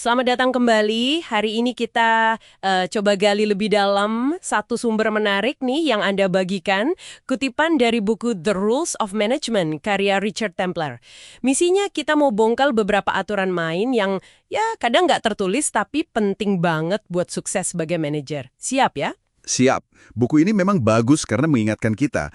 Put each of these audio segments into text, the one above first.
Selamat datang kembali. Hari ini kita coba gali lebih dalam satu sumber menarik nih yang Anda bagikan, kutipan dari buku The Rules of Management, karya Richard Templer. Misinya kita mau bongkar beberapa aturan main yang ya kadang nggak tertulis tapi penting banget buat sukses sebagai manajer. Siap ya? Siap. Buku ini memang bagus karena mengingatkan kita,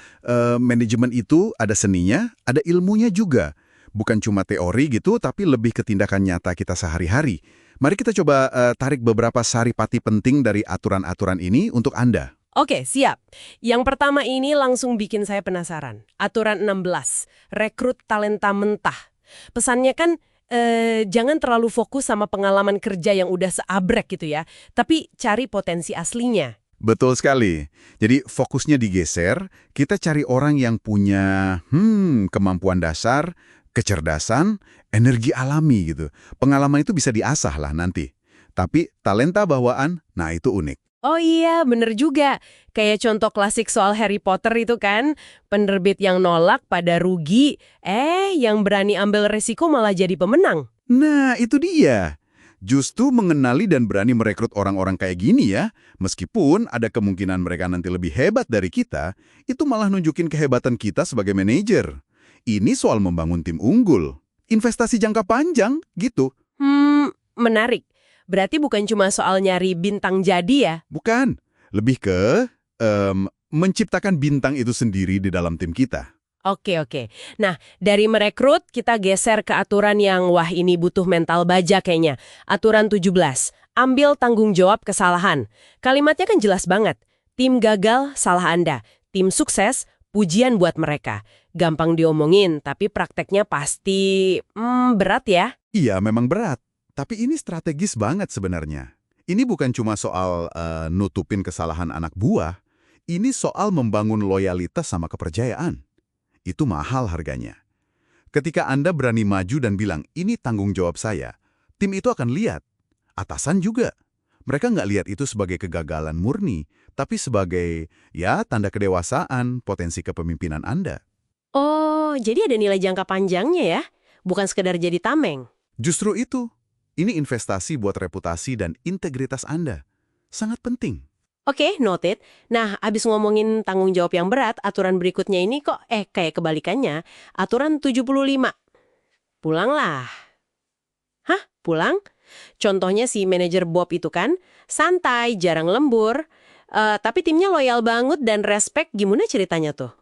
manajemen itu ada seninya, ada ilmunya juga. Bukan cuma teori gitu, tapi lebih ke tindakan nyata kita sehari-hari. Mari kita coba tarik beberapa saripati penting dari aturan-aturan ini untuk Anda. Oke, siap. Yang pertama ini langsung bikin saya penasaran. Aturan 16, rekrut talenta mentah. Pesannya kan jangan terlalu fokus sama pengalaman kerja yang udah seabrek gitu ya, tapi cari potensi aslinya. Betul sekali. Jadi fokusnya digeser, kita cari orang yang punya kemampuan dasar, kecerdasan, energi alami gitu. Pengalaman itu bisa diasah lah nanti. Tapi talenta bawaan, nah itu unik. Oh iya, bener juga. Kayak contoh klasik soal Harry Potter itu kan, penerbit yang nolak pada rugi, yang berani ambil resiko malah jadi pemenang. Nah, itu dia. Justru mengenali dan berani merekrut orang-orang kayak gini ya, meskipun ada kemungkinan mereka nanti lebih hebat dari kita, itu malah nunjukin kehebatan kita sebagai manajer. Ini soal membangun tim unggul. Investasi jangka panjang, gitu. Menarik. Berarti bukan cuma soal nyari bintang jadi ya? Bukan. Lebih ke menciptakan bintang itu sendiri di dalam tim kita. Oke. Nah, dari merekrut, kita geser ke aturan yang, wah ini butuh mental baja kayaknya. Aturan 17, ambil tanggung jawab kesalahan. Kalimatnya kan jelas banget. Tim gagal, salah Anda. Tim sukses, pujian buat mereka. Gampang diomongin, tapi prakteknya pasti berat ya. Iya, memang berat. Tapi ini strategis banget sebenarnya. Ini bukan cuma soal nutupin kesalahan anak buah. Ini soal membangun loyalitas sama kepercayaan. Itu mahal harganya. Ketika Anda berani maju dan bilang, ini tanggung jawab saya, tim itu akan lihat. Atasan juga. Mereka nggak lihat itu sebagai kegagalan murni, tapi sebagai, ya, tanda kedewasaan, potensi kepemimpinan Anda. Oh, jadi ada nilai jangka panjangnya ya? Bukan sekedar jadi tameng. Justru itu. Ini investasi buat reputasi dan integritas Anda. Sangat penting. Oke, noted. Nah, abis ngomongin tanggung jawab yang berat, aturan berikutnya ini kok kayak kebalikannya. Aturan 75. Pulanglah. Hah? Pulang? Contohnya si manajer Bob itu kan, santai, jarang lembur, tapi timnya loyal banget dan respect. Gimana ceritanya tuh?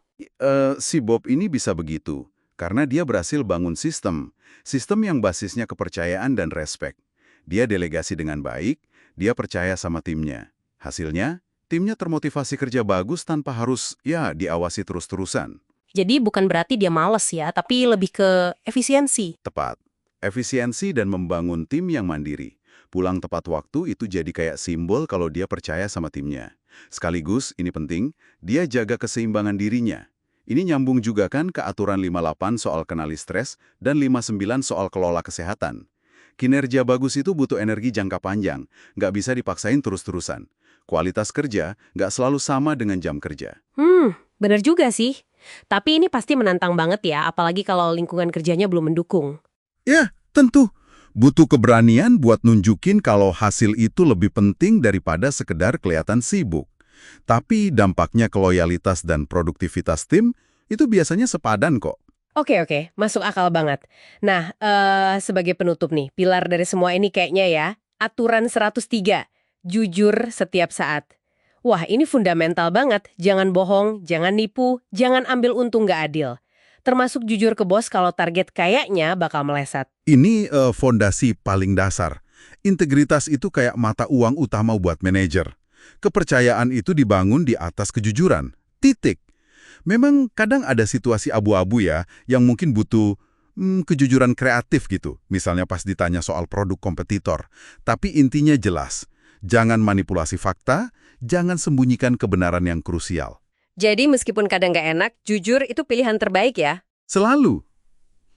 Si Bob ini bisa begitu, karena dia berhasil bangun sistem. Sistem yang basisnya kepercayaan dan respek. Dia delegasi dengan baik, dia percaya sama timnya. Hasilnya, timnya termotivasi kerja bagus tanpa harus, ya, diawasi terus-terusan. Jadi bukan berarti dia males ya, tapi lebih ke efisiensi. Tepat. Efisiensi dan membangun tim yang mandiri. Pulang tepat waktu itu jadi kayak simbol kalau dia percaya sama timnya. Sekaligus, ini penting, dia jaga keseimbangan dirinya. Ini nyambung juga kan ke aturan 58 soal kenali stres dan 59 soal kelola kesehatan. Kinerja bagus itu butuh energi jangka panjang, nggak bisa dipaksain terus-terusan. Kualitas kerja nggak selalu sama dengan jam kerja. Bener juga sih. Tapi ini pasti menantang banget ya, apalagi kalau lingkungan kerjanya belum mendukung. Ya, tentu. Butuh keberanian buat nunjukin kalau hasil itu lebih penting daripada sekedar kelihatan sibuk. Tapi dampaknya ke loyalitas dan produktivitas tim itu biasanya sepadan kok. Oke, masuk akal banget. Nah, sebagai penutup nih, pilar dari semua ini kayaknya ya, aturan 103, jujur setiap saat. Wah, ini fundamental banget, jangan bohong, jangan nipu, jangan ambil untung nggak adil. Termasuk jujur ke bos kalau target kayaknya bakal meleset. Ini fondasi paling dasar. Integritas itu kayak mata uang utama buat manajer. Kepercayaan itu dibangun di atas kejujuran. Titik. Memang kadang ada situasi abu-abu ya, yang mungkin butuh kejujuran kreatif gitu. Misalnya pas ditanya soal produk kompetitor. Tapi intinya jelas. Jangan manipulasi fakta, jangan sembunyikan kebenaran yang krusial. Jadi meskipun kadang nggak enak, jujur itu pilihan terbaik ya? Selalu.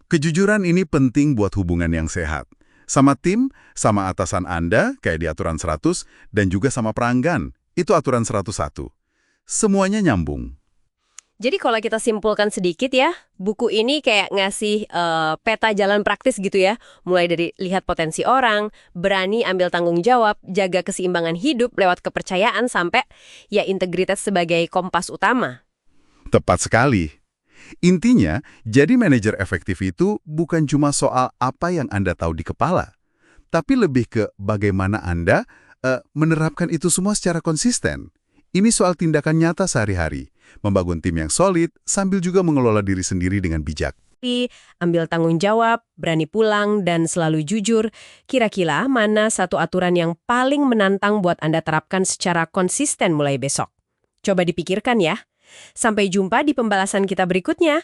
Kejujuran ini penting buat hubungan yang sehat. Sama tim, sama atasan Anda, kayak di aturan 100, dan juga sama pelanggan. Itu aturan 101. Semuanya nyambung. Jadi kalau kita simpulkan sedikit ya, buku ini kayak ngasih peta jalan praktis gitu ya. Mulai dari lihat potensi orang, berani ambil tanggung jawab, jaga keseimbangan hidup lewat kepercayaan sampai ya integritas sebagai kompas utama. Tepat sekali. Intinya, jadi manajer efektif itu bukan cuma soal apa yang Anda tahu di kepala, tapi lebih ke bagaimana Anda menerapkan itu semua secara konsisten. Ini soal tindakan nyata sehari-hari, membangun tim yang solid sambil juga mengelola diri sendiri dengan bijak. Ambil tanggung jawab, berani pulang, dan selalu jujur. Kira-kira mana satu aturan yang paling menantang buat Anda terapkan secara konsisten mulai besok? Coba dipikirkan ya. Sampai jumpa di pembalasan kita berikutnya.